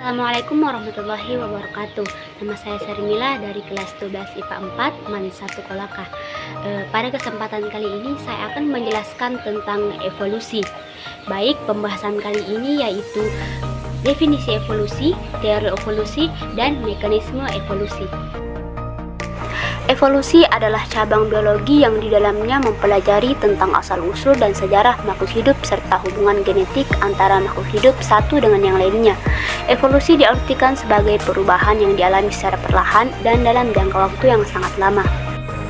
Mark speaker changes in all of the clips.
Speaker 1: Assalamualaikum warahmatullahi wabarakatuh. Nama saya Sarimila dari kelas 12 IPA 4 MAN 1 Kolaka. Pada kesempatan kali ini saya akan menjelaskan tentang evolusi. Baik, pembahasan kali ini yaitu definisi evolusi, teori evolusi, dan mekanisme evolusi. Evolusi adalah cabang biologi yang di dalamnya mempelajari tentang asal-usul dan sejarah makhluk hidup serta hubungan genetik antara makhluk hidup satu dengan yang lainnya. Evolusi diartikan sebagai perubahan yang dialami secara perlahan dan dalam jangka waktu yang sangat lama.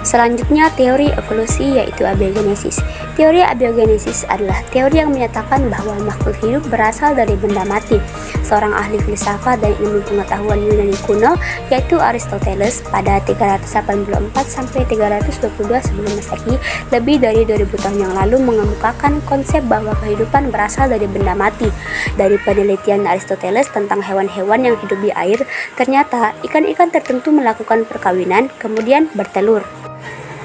Speaker 1: Selanjutnya, teori evolusi yaitu abiogenesis. Teori abiogenesis adalah teori yang menyatakan bahwa makhluk hidup berasal dari benda mati. Seorang ahli filsafat dan ilmu pengetahuan Yunani kuno yaitu Aristoteles pada 384-322 sebelum Masehi, lebih dari 2000 tahun yang lalu mengemukakan konsep bahwa kehidupan berasal dari benda mati. Dari penelitian Aristoteles tentang hewan-hewan yang hidup di air, ternyata ikan-ikan tertentu melakukan perkawinan kemudian bertelur.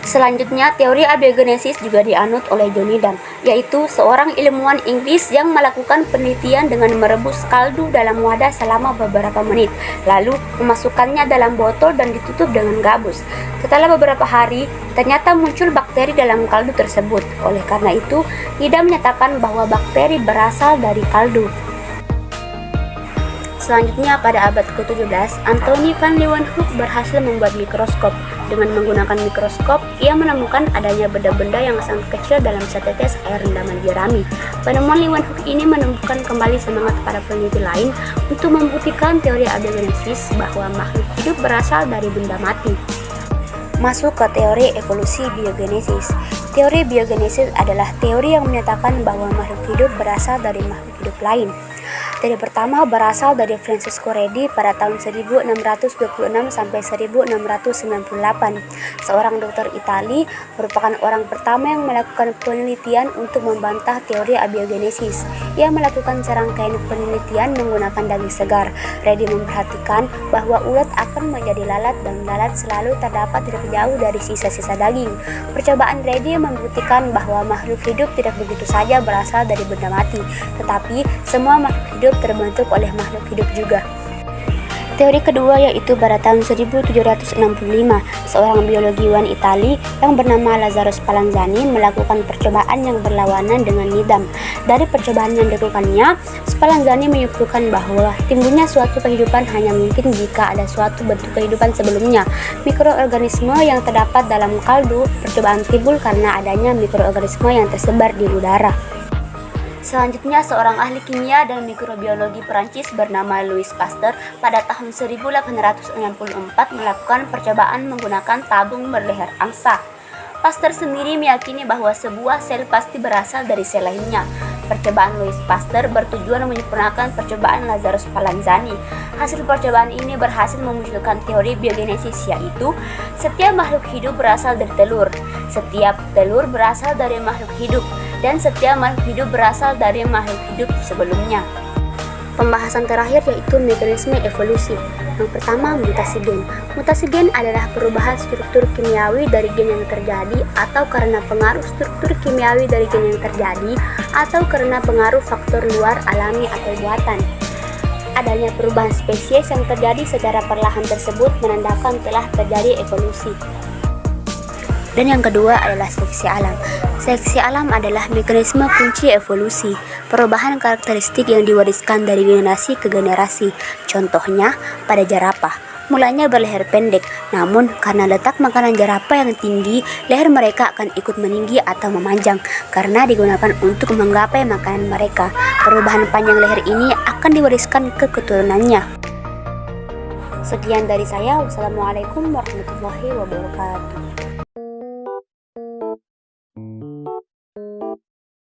Speaker 1: Selanjutnya, teori abiogenesis juga dianut oleh John Needham, yaitu seorang ilmuwan Inggris yang melakukan penelitian dengan merebus kaldu dalam wadah selama beberapa menit, lalu memasukkannya dalam botol dan ditutup dengan gabus. Setelah beberapa hari, ternyata muncul bakteri dalam kaldu tersebut. Oleh karena itu, Needham menyatakan bahwa bakteri berasal dari kaldu. Selanjutnya, pada abad ke-17, Antony van Leeuwenhoek berhasil membuat mikroskop. Dengan menggunakan mikroskop, ia menemukan adanya benda-benda yang sangat kecil dalam setetes air rendaman jerami. Penemuan Leeuwenhoek ini menumbuhkan kembali semangat para peneliti lain untuk membuktikan teori abiogenesis bahwa makhluk hidup berasal dari benda mati. Masuk ke teori evolusi biogenesis. Teori biogenesis adalah teori yang menyatakan bahwa makhluk hidup berasal dari makhluk hidup lain. Teori pertama berasal dari Francesco Redi pada tahun 1626 sampai 1698. Seorang dokter Itali, merupakan orang pertama yang melakukan penelitian untuk membantah teori abiogenesis. Ia melakukan serangkaian penelitian menggunakan daging segar. Redi memperhatikan bahwa ulat akan menjadi lalat dan lalat selalu terdapat tidak jauh dari sisa-sisa daging. Percobaan Redi membuktikan bahwa makhluk hidup tidak begitu saja berasal dari benda mati, tetapi semua makhluk hidup terbentuk oleh makhluk hidup juga. Teori kedua yaitu pada tahun 1765, seorang biologiwan Itali yang bernama Lazzaro Spallanzani melakukan percobaan yang berlawanan dengan Needham. Dari percobaan yang dilakukannya, Spallanzani menyimpulkan bahwa timbulnya suatu kehidupan hanya mungkin jika ada suatu bentuk kehidupan sebelumnya. Mikroorganisme yang terdapat dalam kaldu percobaan timbul karena adanya mikroorganisme yang tersebar di udara. Selanjutnya, seorang ahli kimia dan mikrobiologi Perancis bernama Louis Pasteur pada tahun 1864 melakukan percobaan menggunakan tabung berleher angsa. Pasteur sendiri meyakini bahwa sebuah sel pasti berasal dari sel lainnya. Percobaan Louis Pasteur bertujuan menyempurnakan percobaan Lazzaro Spallanzani. Hasil percobaan ini berhasil memunculkan teori biogenesis, yaitu setiap makhluk hidup berasal dari telur, setiap telur berasal dari makhluk hidup, dan setiap makhluk hidup berasal dari makhluk hidup sebelumnya. Pembahasan terakhir yaitu mekanisme evolusi. Yang pertama, mutasi gen. Mutasi gen adalah perubahan struktur kimiawi dari gen yang terjadi atau karena pengaruh struktur kimiawi dari gen yang terjadi atau karena pengaruh faktor luar alami atau buatan. Adanya perubahan spesies yang terjadi secara perlahan tersebut menandakan telah terjadi evolusi. Dan yang kedua adalah seleksi alam. Seleksi alam adalah mekanisme kunci evolusi, perubahan karakteristik yang diwariskan dari generasi ke generasi. Contohnya pada jerapah, mulanya berleher pendek, namun karena letak makanan jerapah yang tinggi, leher mereka akan ikut meninggi atau memanjang karena digunakan untuk menggapai makanan mereka. Perubahan panjang leher ini akan diwariskan ke keturunannya. Sekian dari saya. Wassalamualaikum warahmatullahi wabarakatuh.